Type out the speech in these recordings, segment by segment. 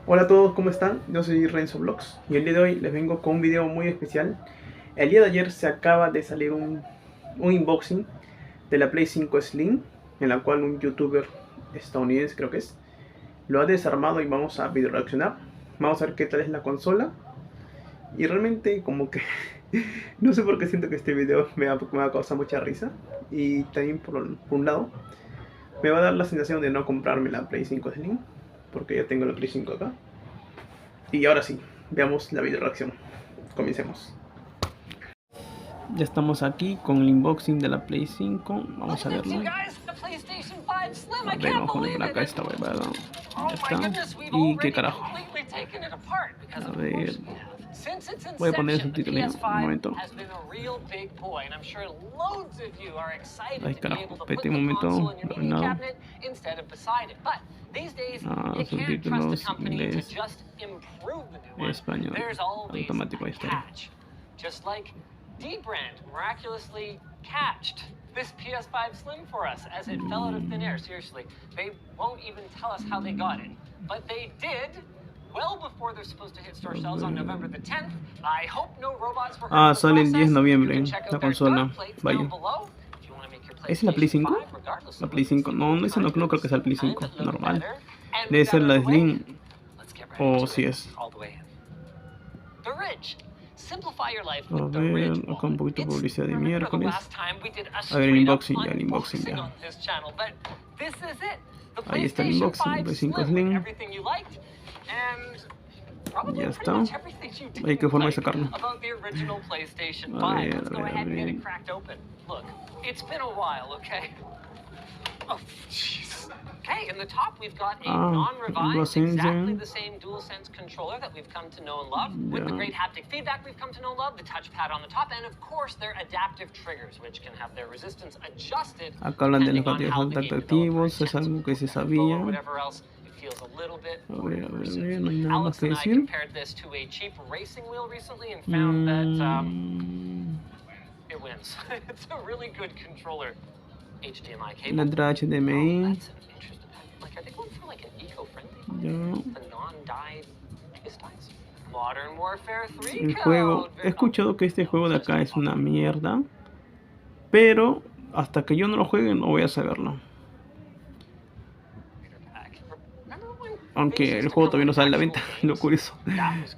Hola a todos, ¿cómo están? Yo soy Renzo Vlogs y el día de hoy les vengo con un video muy especial. El día de ayer se acaba de salir un unboxing de la Play 5 Slim, en la cual un youtuber estadounidense, creo que es, lo ha desarmado y vamos a video reaccionar. Vamos a ver qué tal es la consola. Y realmente como que no sé por qué siento que este video me va a causar mucha risa. Y también por un lado me va a dar la sensación de no comprarme la Play 5 Slim, porque ya tengo la Play 5 acá. Y ahora sí, veamos la video reacción. Comencemos. Ya estamos aquí con el unboxing de la Play 5. Vamos a verlo. A ver, vamos a poner por acá esta huevada. Ya está. Y qué carajo. A ver. Voy a poner el subtítulo en un momento. Ay, carajo. Espérate un momento. No. Subtítulos, inglés, español, automático, ahí está. D-Brand miraculously catched this PS5 Slim for us as it fell out of thin air. Seriously, they won't even tell us how they got it, but they did well before they're supposed to hit store shelves on November the 10th. I hope no robots were hurt. Sale el 10 de noviembre la consola. Vaya. ¿Es la Play 5? La Play 5. No, esa no creo que sea el Play 5. Normal. Debe ser la Slim. O si es. A ver, acá un poquito de publicidad de miércoles. A ver, el unboxing ya. Ahí está el unboxing de 5 Slim. Ya está. Hay que forma de sacarlo. A ver. Okay, in the top we've got a non-revised, exactly the same DualSense controller that we've come to know and love, with the great haptic feedback we've come to know and love, the touchpad on the top, and of course their adaptive triggers, which can have their resistance adjusted. Acá hablan de los gatillos contacto activos, es algo que se sabía. A ver, no hay nada más que decir. La entrada HDMI. El juego, he escuchado que este juego de acá es una mierda, pero hasta que yo no lo juegue no voy a saberlo. Aunque el juego todavía no sale a la venta, lo curioso. Las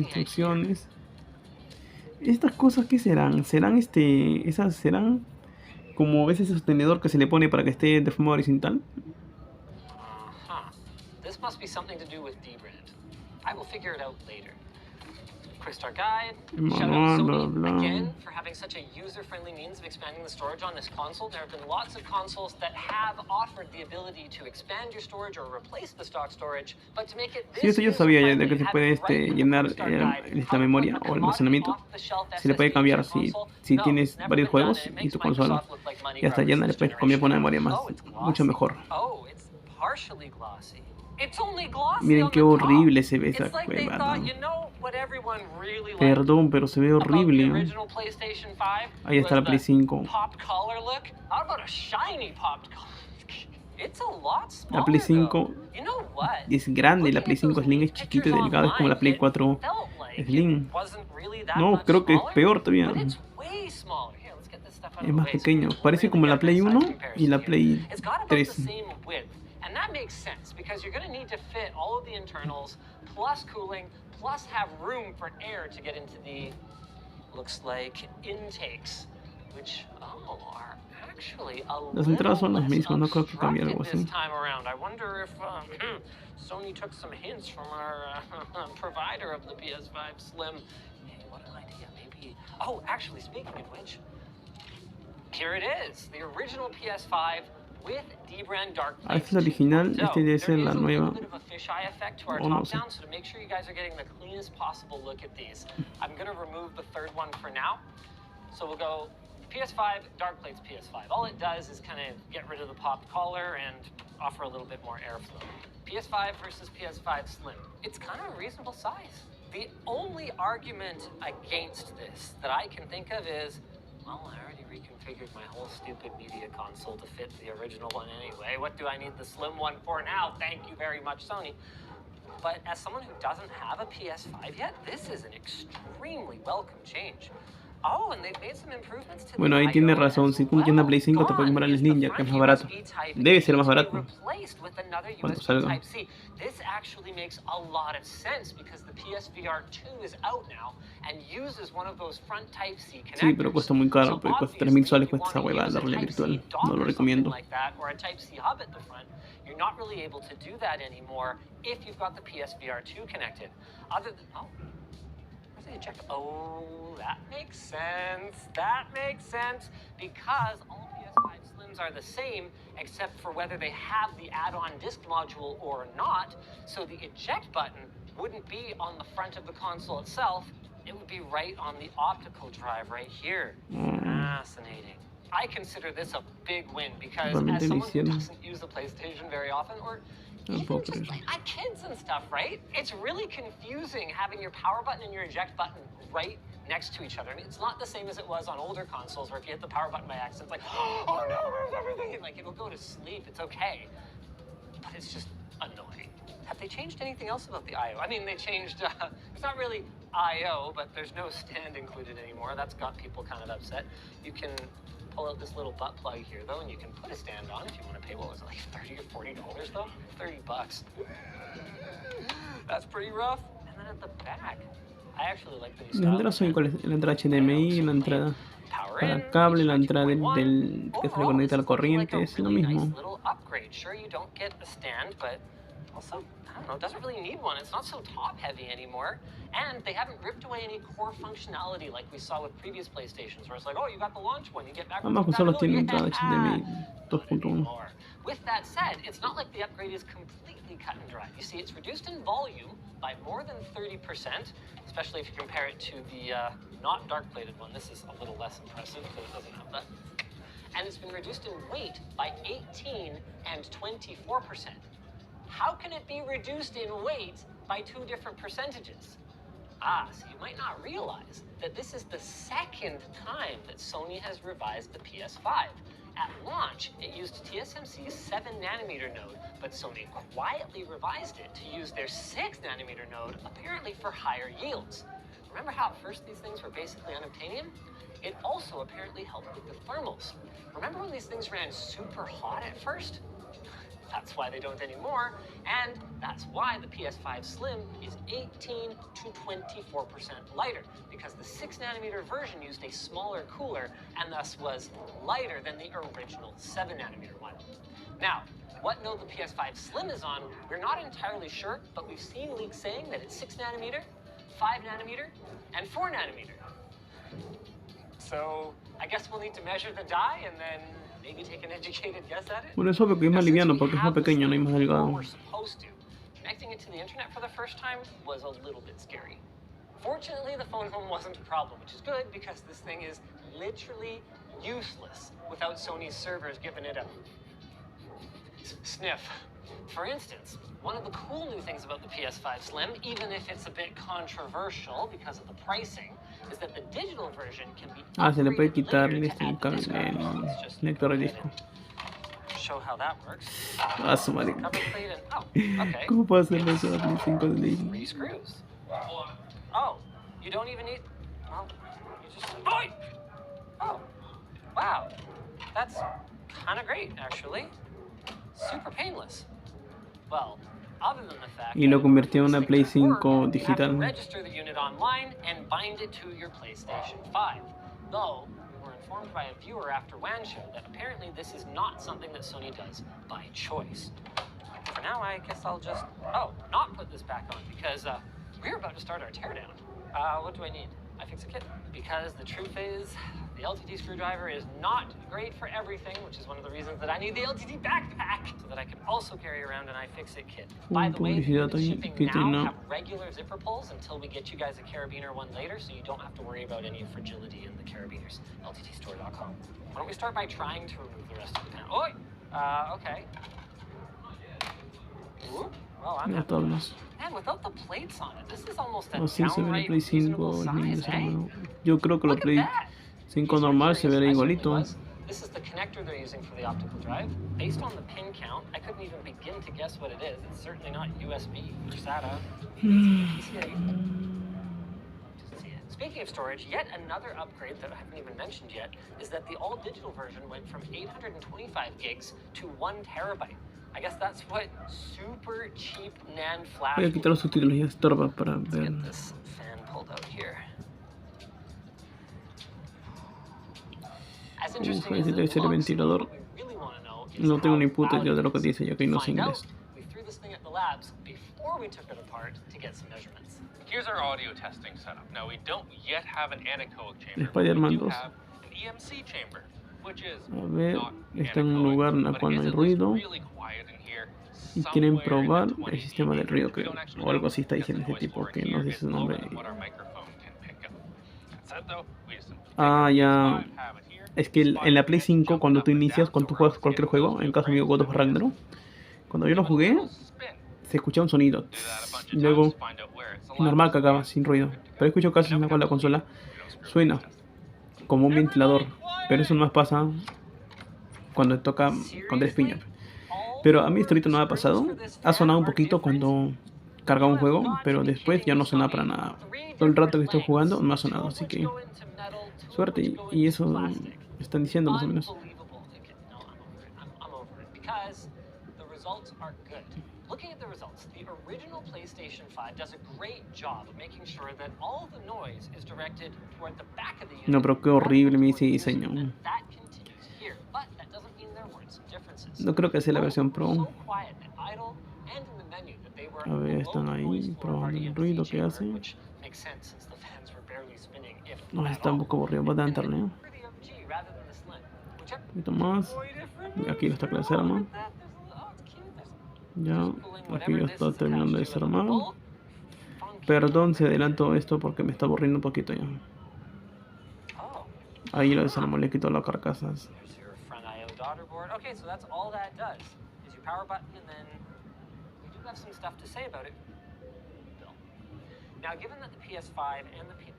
instrucciones. ¿Estas cosas qué serán? Esas serán como ese sostenedor que se le pone para que esté de forma horizontal. Crystal guide. Shout out to Sony again for having such a user-friendly means of expanding the storage on this console. There have been lots of consoles that have offered the ability to expand your storage or replace the stock storage, but to make it this. Sí, eso yo sabía ya de que se puede llenar esta memoria o almacenamiento. Se le puede cambiar si tienes varios juegos y tu consola. Y hasta llena le puedes cambiar por una memoria más, mucho mejor. Miren qué horrible se ve esa cueva. Perdón, pero se ve horrible. Ahí está la Play 5. La Play 5 es grande, la Play 5 Slim es chiquita y delgada, es como la Play 4 Slim. No, creo que es peor todavía. Es más pequeño, parece como la Play 1 y la Play 3. And that makes sense because you're going to need to fit all of the internals plus cooling plus have room for air to get into the looks like intakes, which are actually a las entradas son las mismas, no creo que cambie algo así. I wonder if Sony took some hints from our provider of the PS5 Slim. Hey, what an idea, maybe. Oh, actually, speaking of which, here it is, the original PS5 with D-Brand Dark. Es la original, este debe ser la nueva. O no sé. So to make sure you guys are getting the cleanest possible look at these, I'm going to remove the third one for now. So we'll go PS5, Dark Plates PS5. All it does is kind of get rid of the popped collar and offer a little bit more airflow. PS5 versus PS5 Slim. It's kind of a reasonable size. The only argument against this that I can think of is, well, I already reconfigured reconfigured my whole stupid media console to fit the original one anyway. What do I need the slim one for now? Thank you very much, Sony. But as someone who doesn't have a PS5 yet, this is an extremely welcome change. Oh, and they've made some improvements to Bueno, ahí tiene razón. Si tú tienes Play 5 te puedes comprar el Ninja, que es más barato. Debe ser más barato cuando salga. This actually makes a lot of sense because the PSVR 2 is out now and uses one of those front Type-C connectors. Sí, pero cuesta muy caro, pues cuesta 3.000 soles cuesta esa huevada, la realidad virtual. No lo recomiendo. Or a Type-C hub at the front. You're not really able to do that anymore if you've got the PSVR 2 connected. Other than oh, that makes sense. That makes sense because all PS5 Slims are the same except for whether they have the add-on disc module or not. So the eject button wouldn't be on the front of the console itself. It would be right on the optical drive right here. Fascinating. I consider this a big win because as someone who doesn't use the PlayStation very often, or even just like kids and stuff, right? It's really confusing having your power button and your eject button right next to each other. I mean, it's not the same as it was on older consoles where if you hit the power button by accident, it's like, oh no, where's everything? And like it'll go to sleep. It's okay, but it's just annoying. Have they changed anything else about the I/O? I mean, they changed. It's not really I/O, but there's no stand included anymore. That's got people kind of upset. You can pull out this little butt plug here though, and you can put a stand on if you want to pay. What was it, like $30 or $40 though? $30. That's pretty rough. And then at the back, I actually like the new las entradas son iguales, la entrada HDMI, la entrada para cable, la entrada del que se le conecta a la corriente, es lo mismo. Sure, you don't get a stand, but also, I don't know, it doesn't really need one. It's not so top-heavy anymore. And they haven't ripped away any core functionality like we saw with previous PlayStations, where it's like, oh, you got the launch one, you get back... Ambas consolas tienen entrada HDMI 2.1. With that said, it's not like the upgrade is completely cut and dry. You see, it's reduced in volume by more than 30%, especially if you compare it to the not dark-plated one. This is a little less impressive because it doesn't have that. And it's been reduced in weight by 18 and 24%. How can it be reduced in weight by two different percentages? So you might not realize that this is the second time that Sony has revised the PS5. At launch, it used TSMC's 7nm node, but Sony quietly revised it to use their 6nm node, apparently for higher yields. Remember how at first these things were basically unobtainium? It also apparently helped with the thermals. Remember when these things ran super hot at first? That's why they don't anymore, and that's why the PS5 Slim is 18 to 24% lighter, because the 6nm version used a smaller cooler and thus was lighter than the original 7nm one. Now, what node the PS5 Slim is on, we're not entirely sure, but we've seen leaks saying that it's 6nm, 5nm, and 4nm. So, I guess we'll need to measure the die and then maybe take an educated guess at it. Bueno, es obvio que es más liviano porque es más pequeño, no es más delgado. Connecting it to the internet for the first time was a little bit scary. Fortunately, the phone home wasn't a problem, which is good because this thing is literally useless without Sony's servers giving it a sniff. For instance, one of the cool new things about the PS5 Slim, even if it's a bit controversial because of the pricing, is that the digital version can be se le puede quitar el lector de disco. Show how that works. Su madre. Okay. ¿Cómo puedo hacerlo eso en Play 5 de Slim? 3 screws. Oh, you don't even need. Well, you just. Oh, wow. That's kind of great, actually. Super painless. Well, other than the fact y lo convirtió en una Play 5 digital. Register the unit online and bind it to your PlayStation 5. Though we were informed by a viewer after WAN show that apparently this is not something that Sony does by choice. For now, I guess I'll just not put this back on because we're about to start our teardown. What do I need? I fix a kit because the truth is the LTT screwdriver is not great for everything, which is one of the reasons that I need the LTT backpack so that I can also carry around an iFixit kit. By the way, the shipping now have regular zipper pulls until we get you guys a carabiner one later, so you don't have to worry about any fragility in the carabiners. LTTstore.com. Why don't we start by trying to remove the rest of the panel? Okay. Ooh, well, I'm happy. Man, without the plates on it, this is almost a downright reasonable size, eh? Yo creo que la Play 5 normal se verá igualito. This is the connector they're using for the optical drive. Based on the pin count, I couldn't even begin to guess what it is. It's certainly not USB or SATA. PCIe. Speaking of storage, yet another upgrade that I haven't even mentioned yet is that the all-digital version went from 825 gigs to 1 terabyte. I guess that's what super cheap NAND flash. Voy a quitar los subtítulos, ya estorba para ver. Get this fan pulled out here. As interesting as it Debe ser el looks, ventilador. what we really want to know is No tengo ni how puta loud idea de lo it que is. dice, ya que no To sé find out, inglés. we threw this thing at the labs before we took it apart to get some measurements. Here's our audio testing setup. Now we don't yet have an anechoic chamber. Spider-Man We do 2. have an EMC chamber, which is A ver, not está en un anechoic, lugar en el but cual it no is hay at least ruido. really quiet in here, Y quieren somewhere in probar the el 20 sistema de dB. ruido, We que, don't actually o algo know, así está because diciendo the este tipo, noise que floor no here sé su is nombre. lower than what our microphone can pick up. That said, though, we just simply take Ah, our ya. Ps5, have it here. Es que en la Play 5, cuando tú inicias, cuando tú juegas cualquier juego, en el caso mío God of Ragnarok, cuando yo lo jugué, se escuchaba un sonido. Y luego, es normal que acaba sin ruido. Pero he escuchado casos en la cual la consola suena como un ventilador. Pero eso no más pasa cuando toca con tres piñas. Pero a mí esto ahorita no me ha pasado. Ha sonado un poquito cuando cargaba un juego, pero después ya no suena para nada. Todo el rato que estoy jugando no ha sonado, así que suerte. Y eso están diciendo más o menos. Looking at the results, the original PlayStation 5 does a great job of making sure that all the noise is directed toward the back of the unit. No, pero qué horrible me dice diseño. No creo que sea la versión Pro. A ver, están ahí probando el ruido que hace. No, está un poco aburrido. Voy a darle un poquito más. Y aquí está clase arma. Ya, aquí ya está terminando de desarmar. Perdón si adelanto esto porque me está aburriendo un poquito ya. Ahí lo desarmó, le quito las carcasas. Okay, so that's all that does is your power button, and then we do have some stuff to say about it. Now, given that the PS5 and the PS,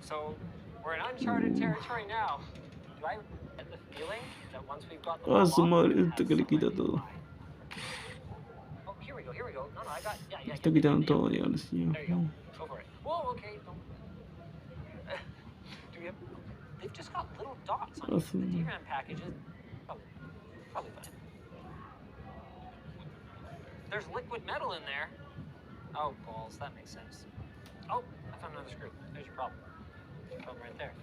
so we're in uncharted territory now. Do I get the feeling that once we've got the Su madre, esto que le quita todo. Oh, here we go. No, I got yeah. Está quitando todo ya, ahora sí. There you go. Go for it. Whoa, okay. Do we have? They've just got little dots on the DRAM packages. Probably fine. There's liquid metal in there. Oh, balls, that makes sense. Oh, I found another screw. There's your problem. Problem right there.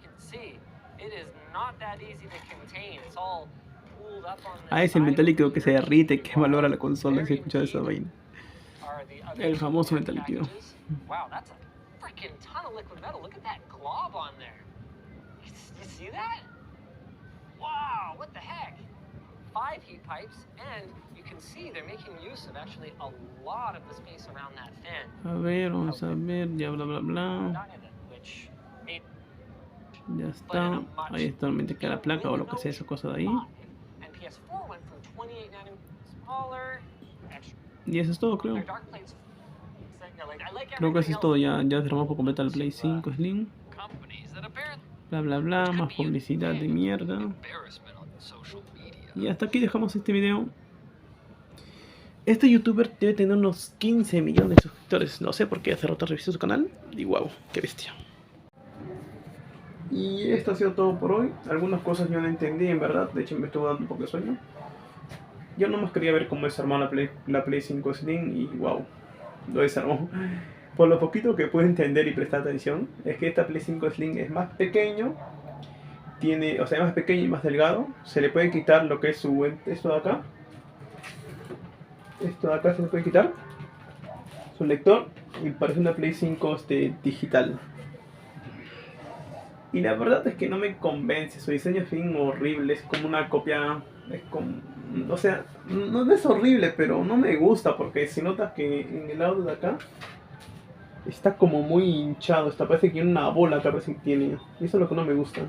You can see, it is not that easy to contain. It's all pooled up on this. Es el metal líquido que se derrite, que valora la consola si escuchas esa vaina. El famoso metal líquido. Wow, that's a freaking ton of liquid metal. Look at that glob on there. You see that? Wow, what the heck? 5 heat pipes, and you can see they're making use of actually a lot of the space around that fan. A ver, vamos a ver, ya bla bla bla. Ya está, ahí está realmente que la placa o lo que sea esa cosa de ahí. Y eso es todo, creo. Creo que eso es todo, ya cerramos por completar el Play 5 Slim. Bla bla bla, más publicidad de mierda. Y hasta aquí dejamos este video. Este youtuber debe tener unos 15 millones de suscriptores. No sé por qué hace rato revisé su canal. Y wow, qué bestia. Y esto ha sido todo por hoy. Algunas cosas yo no entendí en verdad. De hecho me estuvo dando un poco de sueño. Yo nomás quería ver cómo desarmó la Play 5 Slim. Y wow, lo desarmó. Por lo poquito que pude entender y prestar atención, es que esta Play 5 Slim es más pequeño. O sea, es más pequeño y más delgado. Se le puede quitar lo que es esto de acá. Esto de acá se le puede quitar. Su lector. Y parece una Play 5 digital. Y la verdad es que no me convence. Su diseño es bien horrible. Es como una copia. Es como. O sea, no es horrible, pero no me gusta. Porque si notas que en el lado de acá está como muy hinchado. Parece que tiene una bola acá. Parece que tiene. Y eso es lo que no me gusta.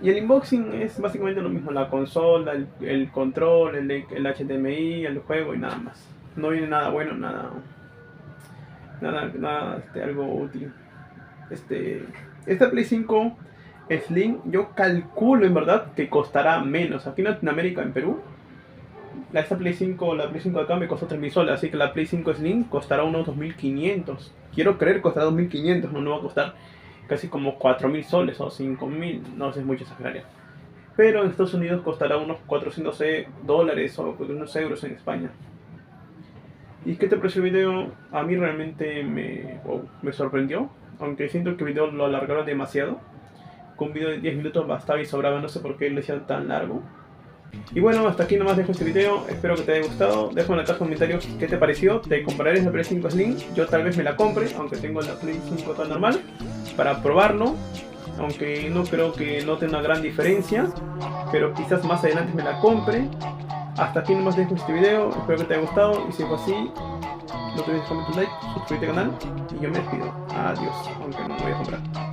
Y el unboxing es básicamente lo mismo, la consola, el control, el HDMI, el juego y nada más. No viene nada bueno, nada algo útil. Esta Play 5 Slim yo calculo en verdad que costará menos. Aquí en Latinoamérica, en Perú, esta Play 5, la Play 5 de acá me costó 3.000 soles, así que la Play 5 Slim costará unos 2.500. Quiero creer que costará 2.500, no va a costar casi como 4.000 soles o 5.000, no sé, es mucho exagerario. Pero en Estados Unidos costará unos 400 dólares o unos euros en España. ¿Y qué te pareció el video? A mí realmente me sorprendió, aunque siento que el video lo alargaron demasiado. Con un video de 10 minutos bastaba y sobraba, no sé por qué lo hicieron tan largo. Y bueno, hasta aquí nomás dejo este video, espero que te haya gustado. Déjame en la caja de comentarios qué te pareció. ¿Te compraré la Play 5 Slim? Yo tal vez me la compre, aunque tengo la Play 5 tan normal, para probarlo. Aunque no creo que note una gran diferencia, pero quizás más adelante me la compre. Hasta aquí nomás dejo este video, espero que te haya gustado. Y si fue así, no te olvides de dejar tu like, suscribirte al canal y yo me despido. Adiós, aunque no me voy a comprar.